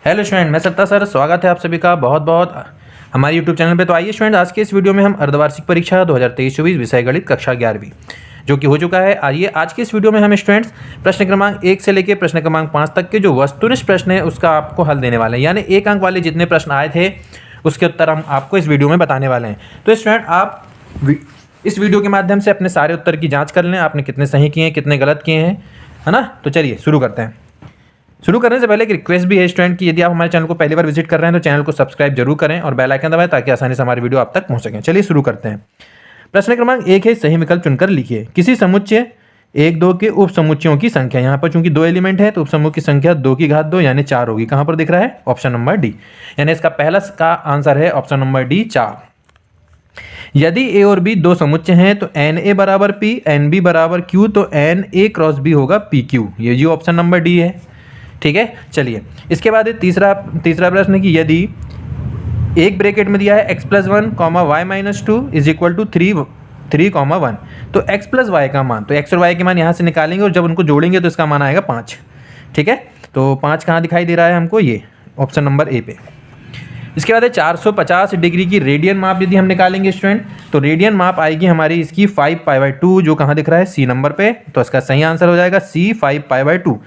Hello student, मैं सत्ता sir, स्वागत है आप सभी का बहुत बहुत हमारे यूट्यूब चैनल पे। तो आइए स्टूडेंट, आज के इस वीडियो में हम अर्धवार्षिक परीक्षा 2023-24 विषय गणित कक्षा 11वीं जो कि हो चुका है। आइए आज के इस वीडियो में हम स्टूडेंट्स प्रश्न क्रमांक 1 से लेकर प्रश्न क्रमांक 5 तक के जो वस्तुनिष्ठ प्रश्न है उसका आपको हल देने वाले हैं, यानी 1 अंक वाले जितने प्रश्न आए थे उसके उत्तर हम आपको इस वीडियो में बताने वाले हैं। तो स्टूडेंट आप इस वीडियो के माध्यम से अपने सारे उत्तर की जाँच कर लें, आपने कितने सही किए हैं, कितने गलत किए हैं, है ना। तो चलिए शुरू करते हैं। शुरू करने से पहले एक रिक्वेस्ट भी है स्टूडेंट कि यदि आप हमारे चैनल को पहली बार विजिट कर रहे हैं तो चैनल को सब्सक्राइब जरूर करें और बेल आइकन दबाएं ताकि आसानी से हमारी वीडियो आप तक पहुंच सकें। चलिए शुरू करते हैं। प्रश्न क्रमांक 1 है, सही विकल्प चुनकर लिखिए। किसी समुच्चय 1 2 के उप समुच्चयों की संख्या, यहाँ पर चूंकि 2 एलिमेंट है तो उप समूह की संख्या 2 की घात 2 यानी 4 होगी। कहाँ पर दिख रहा है? ऑप्शन नंबर डी, यानी इसका पहला का आंसर है ऑप्शन नंबर डी 4। यदि ए और बी दो समुच्चय हैं तो एन ए बराबर पी, एन बी बराबर क्यू, तो एन ए क्रॉस बी होगा पी क्यू। ये जी ऑप्शन नंबर डी है। ठीक है, चलिए इसके बाद तीसरा प्रश्न कि यदि एक ब्रैकेट में दिया है x+1, y-2 is equal to 3, 1, तो x+y का मान, तो x और y के मान यहाँ से निकालेंगे और जब उनको जोड़ेंगे तो इसका मान आएगा 5। ठीक है, तो 5 कहाँ दिखाई दे रहा है हमको? ये ऑप्शन नंबर ए पे। इसके बाद है 450 डिग्री की रेडियन माप यदि हम निकालेंगे स्टूडेंट, तो रेडियन माप आएगी हमारी इसकी 5π/2 जो कहाँ दिख रहा है? सी नंबर पे। तो इसका सही आंसर हो जाएगा सी 5π/2।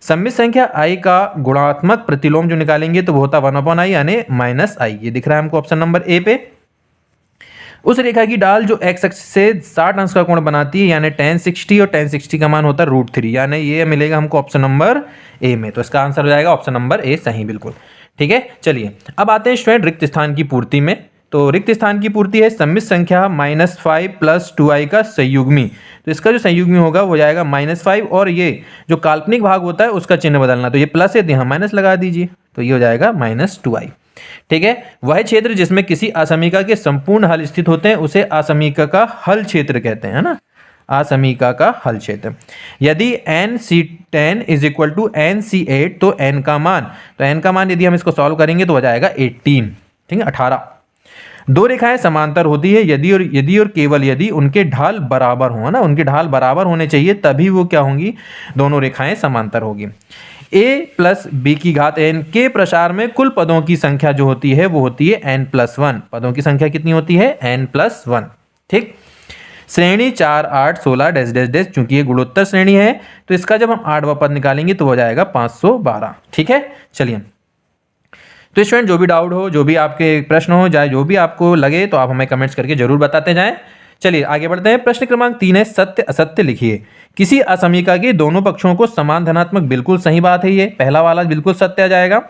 सम्मित संख्या i का गुणात्मक प्रतिलोम जो निकालेंगे तो वो होता 1/i यानी -i। ये दिख रहा है हमको ऑप्शन नंबर ए पे। उस रेखा की डाल जो x अक्ष से 60 अंश का कोण बनाती है यानी tan 60, और tan 60 का मान होता है √3, यानी ये मिलेगा हमको ऑप्शन नंबर ए में। तो इसका आंसर हो जाएगा ऑप्शन नंबर ए सही, बिल्कुल। ठीक है, चलिए अब आते हैं स्टूडेंट रिक्त स्थान की पूर्ति में। तो रिक्त स्थान की पूर्ति है सम्मित संख्या -5 + 2i का संयुग्मी। तो इसका जो संयुग्मी होगा वो जाएगा -5, और ये जो काल्पनिक भाग होता है उसका चिन्ह बदलना, तो ये प्लस है तो यहाँ माइनस लगा दीजिए, तो ये हो जाएगा -2i। ठीक है, वह क्षेत्र जिसमें किसी असमीका के संपूर्ण हल स्थित होते हैं उसे असमीका का हल क्षेत्र कहते हैं, है ना, असमीका का हल क्षेत्र। यदि nc10 is equal to nc8 तो n का मान, तो n का मान यदि हम इसको सॉल्व करेंगे तो हो जाएगा 18। ठीक है, 18। दो रेखाएं समांतर होती है यदि और केवल यदि उनके ढाल बराबर हो, ना, उनके ढाल बराबर होने चाहिए तभी वो क्या होंगी? दोनों रेखाएं समांतर होगी। a + b की घात n के प्रसार में कुल पदों की संख्या जो होती है वो होती है n+1। पदों की संख्या कितनी होती है? n+1। ठीक, श्रेणी 4 8 16 डैश डैश डैश, चूंकि ये गुणोत्तर श्रेणी है तो इसका जब हम 8वां पद निकालेंगे तो हो जाएगा 512। ठीक है, चलिए तो स्टूडेंट जो भी डाउट हो, जो भी आपके प्रश्न हो, चाहे जो भी आपको लगे तो आप हमें कमेंट्स करके जरूर बताते जाएं। चलिए आगे बढ़ते हैं। प्रश्न क्रमांक 3 है, सत्य असत्य लिखिए। किसी असमीका के दोनों पक्षों को समान धनात्मक, बिल्कुल सही बात है, ये पहला वाला बिल्कुल सत्य आ जाएगा।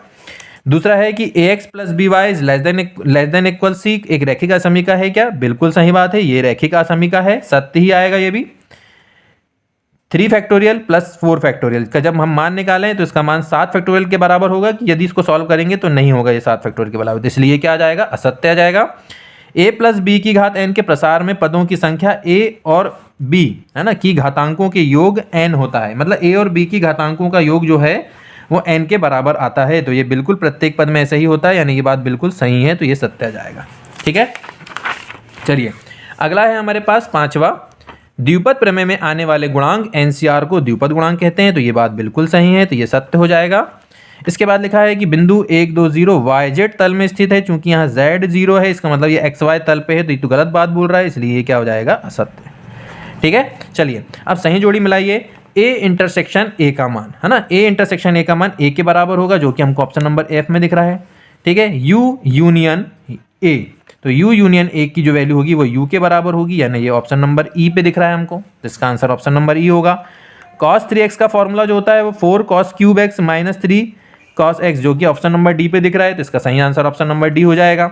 दूसरा है कि ax + by is less than equal c एक रैखिक असमीका है क्या? बिल्कुल सही बात है, ये रैखिक असमीका है, सत्य ही आएगा ये भी। 3 फैक्टोरियल + 4 फैक्टोरियल का जब हम मान निकालें तो इसका मान 7 फैक्टोरियल के बराबर होगा कि यदि इसको सॉल्व करेंगे तो नहीं होगा ये 7 फैक्टोरियल के बराबर, इसलिए क्या आ जाएगा? असत्य आ जाएगा। a + b की घात n के प्रसार में पदों की संख्या a और b, है ना, की घातांकों के योग n होता है, मतलब a और b की घातांकों का योग जो है वो n के बराबर आता है। तो ये बिल्कुल प्रत्येक पद में ऐसा ही होता है, यानी ये बात बिल्कुल सही है, तो ये सत्य आ जाएगा। ठीक है, चलिए अगला है हमारे पास 5वां। द्विपद प्रमेय में आने वाले गुणांक NCR को द्विपद गुणांक कहते हैं, तो ये बात बिल्कुल सही है, तो ये सत्य हो जाएगा। इसके बाद लिखा है कि बिंदु 1 2 0 YZ तल में स्थित है, चूंकि यहाँ Z 0 है इसका मतलब ये XY तल पे है, तो ये तो गलत बात बोल रहा है, इसलिए ये क्या हो जाएगा? असत्य। ठीक है, चलिए अब सही जोड़ी मिलाइए। A इंटरसेक्शन A का मान, है ना, A इंटरसेक्शन A का मान A के बराबर होगा जो कि हमको ऑप्शन नंबर F में दिख रहा है। ठीक है, U यूनियन A, तो U यूनियन A की जो वैल्यू होगी वो U के बराबर होगी, यानी ये ऑप्शन नंबर E पे दिख रहा है हमको, तो इसका आंसर ऑप्शन नंबर E होगा। cos 3x का फॉर्मूला जो होता है वो 4 cos³ x - 3 cos x जो कि ऑप्शन नंबर D पे दिख रहा है, तो इसका सही आंसर ऑप्शन नंबर D हो जाएगा।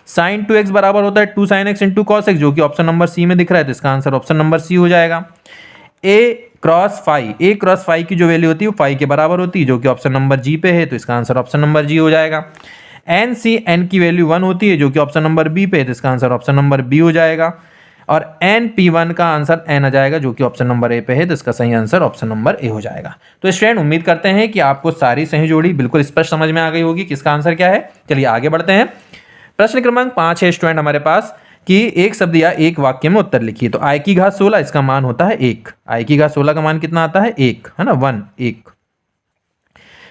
sin 2x बराबर होता है 2 sin x × cos x जो कि ऑप्शन नंबर C में दिख रहा है, तो इसका आंसर ऑप्शन नंबर C हो जाएगा। a क्रॉस फाई की जो वैल्यू होती है वो फाई के बराबर होती है जो कि ऑप्शन नंबर G पे है, तो इसका आंसर ऑप्शन नंबर G हो जाएगा। n की वैल्यू 1 होती है जो कि ऑप्शन नंबर B पे है, तो इसका आंसर ऑप्शन नंबर B हो जाएगा। और np1 का आंसर n आ जाएगा जो कि ऑप्शन नंबर A पे है, तो इसका सही आंसर ऑप्शन नंबर A हो जाएगा। तो स्टूडेंट उम्मीद करते हैं कि आपको सारी सही जोड़ी बिल्कुल स्पष्ट समझ में आ गई होगी किसका आंसर क्या है। चलिए आगे बढ़ते हैं। प्रश्न क्रमांक 5 है स्टूडेंट हमारे पास कि एक शब्द या एक वाक्य में उत्तर लिखिए। तो i की घात 16 इसका मान होता है 1। i की घात 16 का मान कितना आता है? 1, है ना, 1।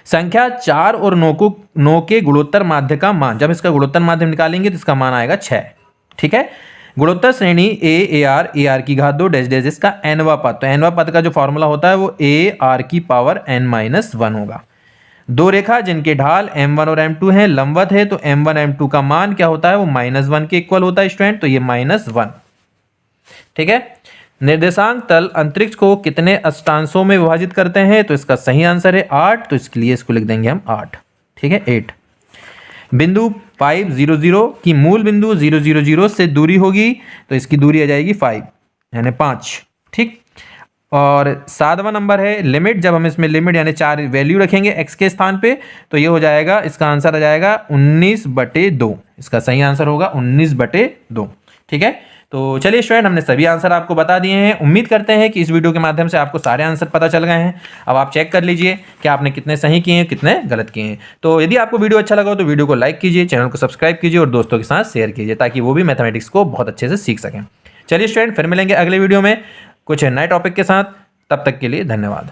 संख्या 4 और 9 के गुणोत्तर माध्य का मान, जब इसका गुणोत्तर माध्य निकालेंगे तो इसका मान आएगा 6। ठीक है, गुणोत्तर श्रेणी ए आर की घात 2 डैश डैश इसका nवा पद, तो nवा पद का जो फॉर्मूला होता है वो ए आर की पावर n-1 होगा। दो रेखा जिनके ढाल m1 और m2 हैं, लंबवत है, तो m1 m2 का मान क्या होता है वो -1 के इक्वल होता है स्टूडेंट, तो ये -1। ठीक है, निर्देशांक तल अंतरिक्ष को कितने अष्टांशों में विभाजित करते हैं, तो इसका सही आंसर है 8, तो इसके लिए इसको लिख देंगे हम 8। ठीक है, 8। बिंदु 5 0 0 की मूल बिंदु 0 0 0 से दूरी होगी, तो इसकी दूरी आ जाएगी 5 यानी 5। ठीक, और 7वां नंबर है लिमिट, जब हम इसमें लिमिट यानी 4 वैल्यू रखेंगे x के स्थान पे, तो ये हो जाएगा, इसका आंसर आ जाएगा 19/2। इसका सही आंसर होगा 19/2। ठीक है, तो चलिए स्टूडेंट, हमने सभी आंसर आपको बता दिए हैं। उम्मीद करते हैं कि इस वीडियो के माध्यम से आपको सारे आंसर पता चल गए हैं। अब आप चेक कर लीजिए कि आपने कितने सही किए हैं, कितने गलत किए हैं। तो यदि आपको वीडियो अच्छा लगा हो तो वीडियो को लाइक कीजिए, चैनल को सब्सक्राइब कीजिए और दोस्तों के साथ शेयर कीजिए, ताकि वो भी मैथमेटिक्स को बहुत अच्छे से सीख सकें। चलिए स्टूडेंट, फिर मिलेंगे अगले वीडियो में कुछ नए टॉपिक के साथ। तब तक के लिए धन्यवाद।